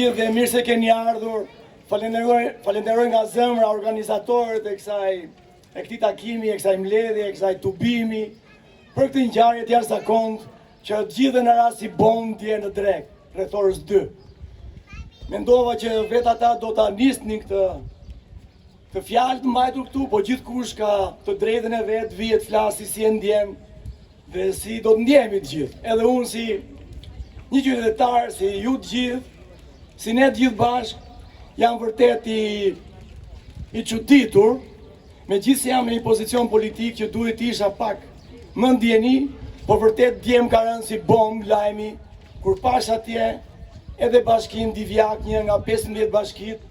Dhe mirë se keni ardhur. Falenderoj nga zemra organizatorët e këtij takimi, e kësaj mbledhje, e kësaj tubimi për këtë ngjarje të jashtëzakontë që gjithë në rast si bombë dje në drek, rreth orës 2. Mendova që vetë ata do ta nisnin këtë fjalë të mbajtur këtu, po gjithkush ka të drejtën e vet, vihet flasi si e ndjen dhe si do të ndjehemi të gjithë. Edhe unë si një qytetar, si ju të gjithë, si ne të gjithë bashkë, jam vërtet i çuditur, megjithëse jam në një pozicion politik që duhet isha pak më ndjeni, por vërtet djem ka rënë si bombë lajmi kur pash atje edhe bashkinë Divjak, një nga 15 bashkitë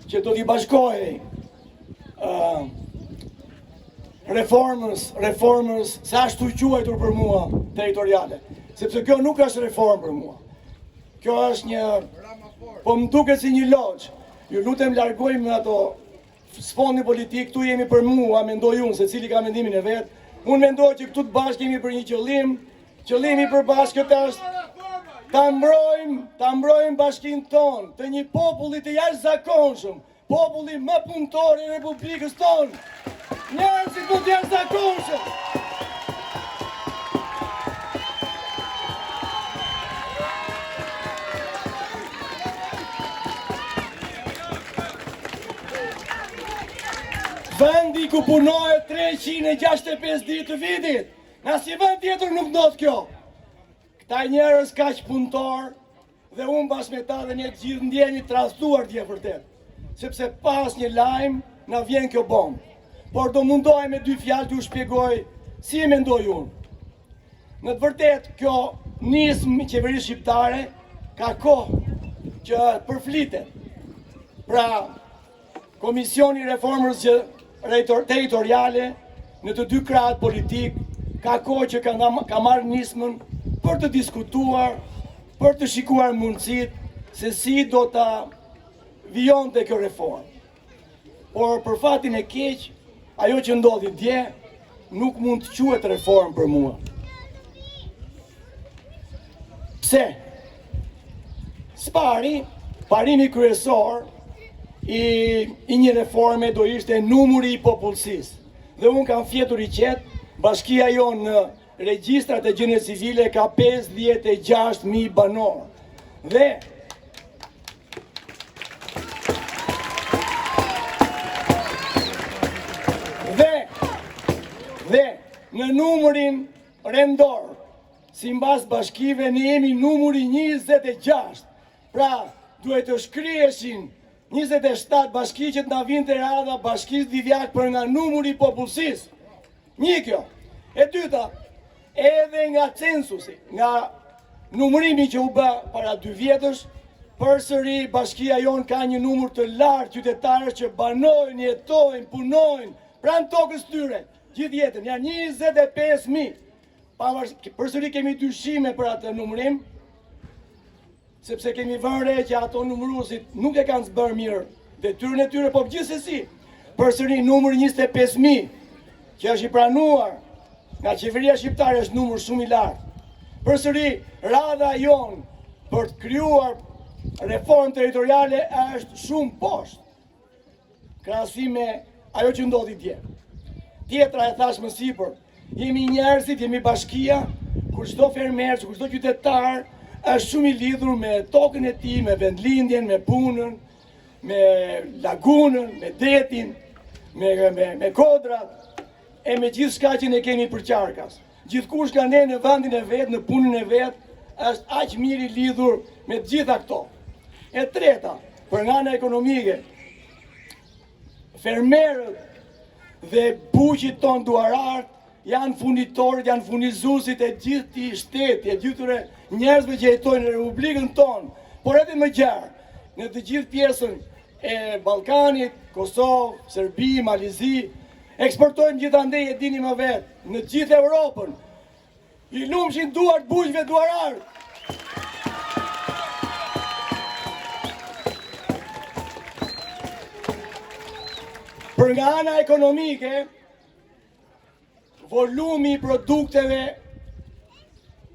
që do t'i bashkohej reformës, sa ashtu quajtur për mua territoriale, sepse kjo nuk është reformë për mua. Kjo është një, po më duket si një logjë. Ju lutem largojmë ato sfondi politik, këtu jemi për mua, mendoj unë, se cili ka mendimin e vet. Unë mendoj që këtu të bashkë jemi për një qëllim. Qëllimi për bashkët është ta mbrojmë bashkinë tonë, të një populli të jashtëzakonshëm, populli më punëtor i Republikës tonë. Njerëzit më të jashtëzakonshëm. Vendi ku punohet 365 ditë të vitit. Në asnjë vend tjetër nuk ndodh kjo. Këta njerëz kaq punëtor dhe unë bashkë me ta dhe ne të gjithë ndjehemi të tradhtuar dje vërtet. Sepse pas një lajm na vjen kjo bombë. Por do mundohem me 2 fjalë t'ju shpjegoj si e mendoj unë. Në të vërtet kjo nismë i qeverisë shqiptare ka kohë që përflitet. Pra, Komisioni i Reformës Territoriale në të 2 krahët politik ka kohë që ka marrë nismën për të diskutuar, për të shikuar mundësitë se si do ta vijonte kjo reformë. Por për fatin e keq, ajo që ndodhi dje nuk mund të quhet reformë për mua. Pse? Parimi kryesor i një reforme do ishte numri i popullsisë. Dhe unë kam fjetur i qetë, bashkia jonë në regjistrat e gjendjes civile ka 56.000 banorë. Dhe në numrin rendor, si mbas bashkive, ne jemi numri 26. Pra, duhet të shkrieshin 27 bashki që të na vinte radha bashkisë Divjak për nga numri i popullsisë. Një kjo. E dyta, edhe nga censusi, nga numrimi që u bë para 2 vjetësh, përsëri bashkia jonë ka një numër të lartë qytetarësh që banojnë, jetojnë, punojnë pranë tokës tyre, gjithë jetën, janë 25.000. Përsëri kemi dyshime për atë numrim, sepse kemi vënë re që ato numëruesit nuk e kanë zbërë mirë detyrën e tyre, po gjithsesi, përsëri numri 25.000, që është i pranuar nga qeveria shqiptare, është numër shumë i lartë. Përsëri, radha jonë për të krijuar reformë territoriale është shumë poshtë, krahasim me ajo që ndodhi dje. Tjetra e thash më sipër, jemi njerëzit, jemi bashkia, kur çdo fermer, kur çdo qytetar është shumë i lidhur me tokën e tij, me vendlindjen, me punën, me lagunën, me detin, me kodrat, e me gjithë shka që ne kemi për qarkas. Gjithkush ka ne në vendin e vet, në punën e vet, është aq mirë i lidhur me gjitha këto. E treta, për nga ana ekonomike, fermerët dhe buqit ton duarart janë funditorët, janë furnizuesit e gjithë të shtetit, e gjithëre njerëzve që jetojnë në Republikën tonë, por edhe më gjarë, në të gjithë pjesën e Ballkanit, Kosovë, Serbi, Malizi, eksportojmë gjithandej, e dini më vetë, në gjithë Europën. I lumshin duart bujqve duararë. Për nga ana ekonomike, volumi i produkteve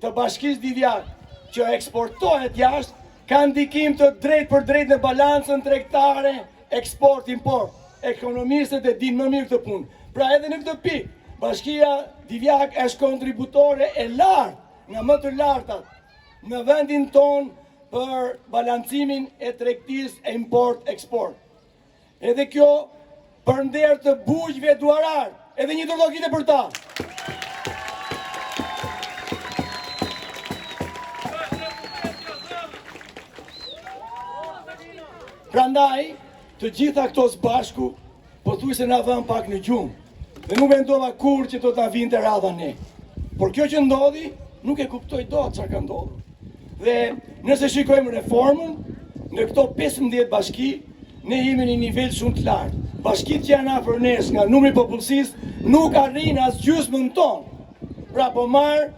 të bashkisë Divjak që eksportohet jashtë ka ndikim të drejt për drejt në balancën tregtare, eksport-import. Ekonomistët e dinë më mirë këtë punë. Pra edhe në këtë pikë, Bashkia Divjak është kontributore e lartë, nga më të lartat, në vendin tonë për balancimin e tregtisë e import-eksport. Edhe kjo për nder të bujqve duarar, edhe një dorëdhënie për ta. Prandaj, të gjitha këto së bashku, po thuj se na vën pak në gjumë. Dhe nuk mendova kur që do ta vinte radha ne. Por kjo që ndodhi, nuk e kuptoj dot çfarë ka ndodhur. Dhe nëse shikojmë reformën, në këto 15 bashki, ne jemi në një nivel shumë të lartë. Bashkitë që janë afër nesh nga numri i popullsisë nuk arrin as gjysmën tonë. Pra po marr,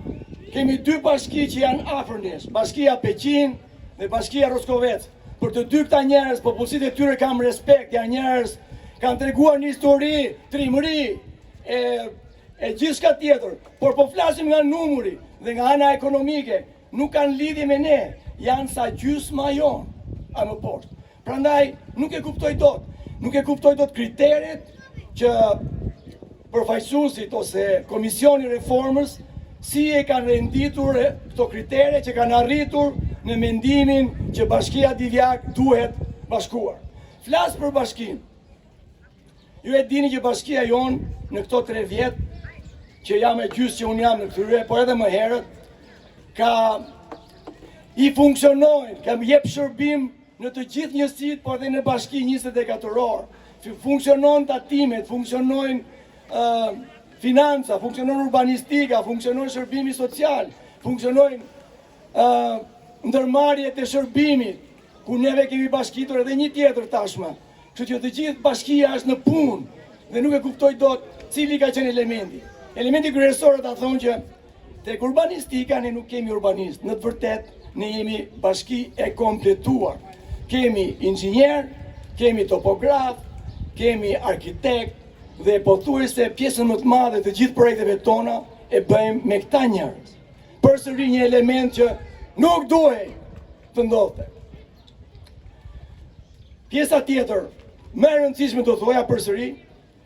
kemi 2 bashki që janë afër nesh, Bashkia Peqin dhe Bashkia Roskovec. Për të dy këta njerëz, popullsitë e tyre kam respekt, janë njerëz kanë treguar një histori, trimëri, e gjithçka tjetër. Por po flasim nga numri dhe nga ana ekonomike, nuk kanë lidhje me ne, janë sa gjysma jon, a më poshtë. Prandaj nuk e kuptoj dot. Nuk e kuptoj dot kriteret që përfaqësuesit ose Komisioni i Reformës si e kanë renditur këto kritere që kanë arritur në mendimin që Bashkia Divjak duhet bashkuar. Flas për bashkinë. Ju e dini që bashkia jonë në këto 3 vjet që jam e gjysë që unë jam në këtyre, por edhe më herët, i funksionojnë, kam jep shërbim në të gjithë njësitë, por edhe në bashki 24 orë. Funksionojnë tatimet, funksionojnë financa, funksionojnë urbanistika, funksionojnë shërbimi social, funksionojnë ndërmarrjet e shërbimit, ku neve kemi bashkitur edhe një tjetër tashmë. Kështu që të gjithë bashkia është në punë dhe nuk e kuptoj dot cili ka qenë elementi. Elementi kryesor ta thonë që tek urbanistika ne nuk kemi urbanist. Në të vërtetë ne jemi bashki e kompletuar. Kemi inxhinier, kemi topograf, kemi arkitekt dhe pothuajse pjesën më të madhe të gjithë projekteve tona e bëjmë me këta njerëz. Përsëri një element që nuk duhej të ndodhte. Pjesa tjetër, më e rëndësishme do thoja përsëri,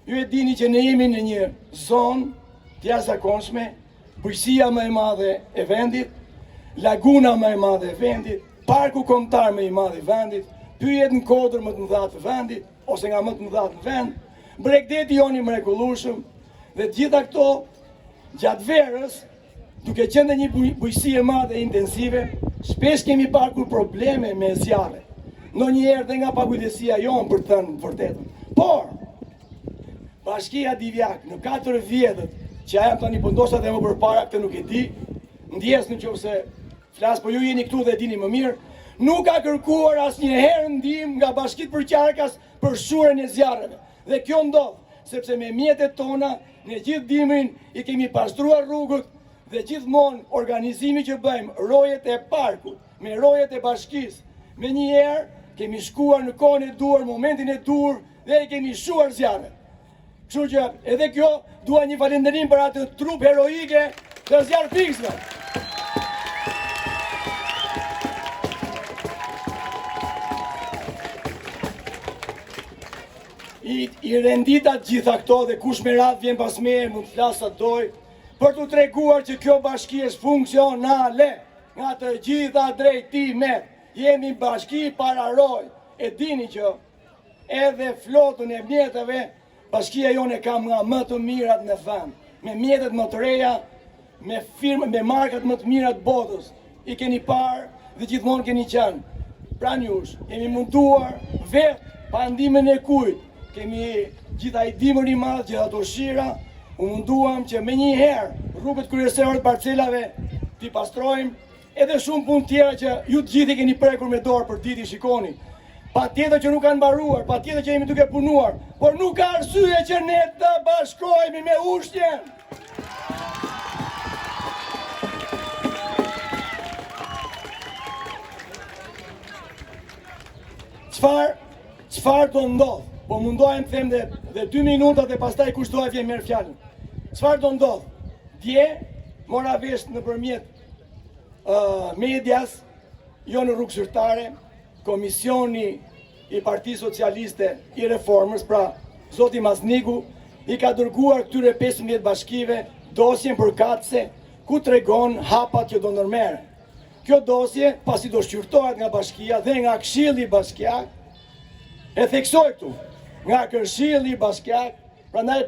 ju e dini që ne jemi në një zonë të jashtëzakonshme, bujqësia më e madhe e vendit, laguna më e madhe e vendit, parku kombëtar më i madh i vendit, pyjet në kodër më të mëdha të vendit, ose nga më të mëdha në vend, bregdeti joni mrekullueshëm, dhe gjitha këto gjatë verës, duke qenë një bujqësi e madhe e intensive, shpesh kemi pasur probleme me zjarre. Ndonjëherë dhe nga pakujdesia jonë për të thënë vërtetën. Por Bashkia Divjak në 4 vjetët që jam tani po ndoshta dhe më përpara këtë nuk e di, ndjes nëse flas, po ju jeni këtu dhe dini më mirë, nuk ka kërkuar asnjëherë ndihmë nga bashkitë përqarkas për shurën e zjarreve. Dhe kjo ndodh sepse me mjetet tona ne gjithë dimrin i kemi pastruar rrugët dhe gjithmonë organizimi që bëjmë, rojet e parkut, me rojet e bashkisë, me njëherë kemi shkuar në kohën e duhur, momentin e duhur dhe i kemi shuar zjarret. Kështu që edhe kjo dua një falënderim për atë trup heroike të zjarrfikësve. I renditat gjitha këto dhe kush me radhë vjen pas meje mund të flasë sa doj për të treguar që kjo bashki është funksionale nga të gjitha drejtimet. Jemi bashki pararoj, e dini që edhe flotën e mjetëve, bashkia jone kam nga më të mirat në vend, me mjetet më të reja, me firmë, me markat më të mirat botës, i keni parë dhe gjithmonë keni qenë. Pra njush, jemi munduar vetë pa ndihmën e kujt, kemi gjitha i dimër i madh, gjitha të shira, u munduam që me një herë rrugët kryesore të parcelave t'i pastrojmë, edhe shumë punë tjera që ju të gjithi keni prekur me dorë për ditë i shikoni. Pa tjetër që nuk kanë mbaruar, pa tjetër që jemi duke punuar, por nuk ka arsye që ne të bashkohemi me ushtjen. Çfarë do ndodh? Po mundohem të them dhe 2 minuta dhe pastaj kushtohet vjen merr fjalën. Çfarë do ndodh? Dje mora vesh nëpërmjet medias jo në rrugë zyrtare, Komisioni i Partisë Socialiste i Reformës, pra zoti Mazniku, i ka dërguar këtyre 15 bashkive dosjen përkatëse ku tregon hapat që do ndërmerren. Kjo dosje, pasi do shqyrtohet nga bashkia dhe nga Këshilli Bashkiak, e theksoj këtu, nga Këshilli Bashkiak, prandaj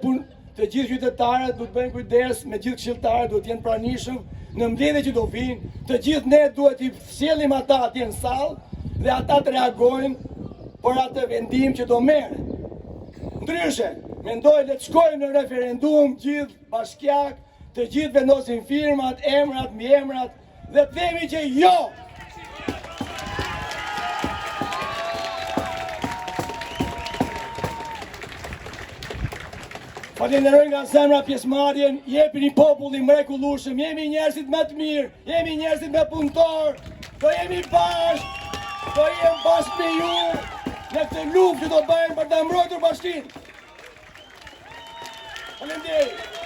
të gjithë qytetarët duhet bëjnë kujdes, me gjithë këshilltarët duhet jenë pranishëm në mbledhjet që do vinë, të gjithë ne duhet i sjellim ata atje në sallë dhe ata të reagojnë për atë vendim që do merret. Ndryshe, mendoj le të shkojmë në referendum gjithë bashkiak, të gjithë vendosin firmat, emrat, mbiemrat dhe të themi që jo. Falenderoj nga zemra pjesëmarrjen, jepini populli mrekullueshëm, jemi njerëzit më të mirë, jemi njerëzit më punëtor, do jemi bashkë, do jemi bashkë me ju në këtë luftë që do bëjmë për të mbrojtur bashkinë. Faleminderit.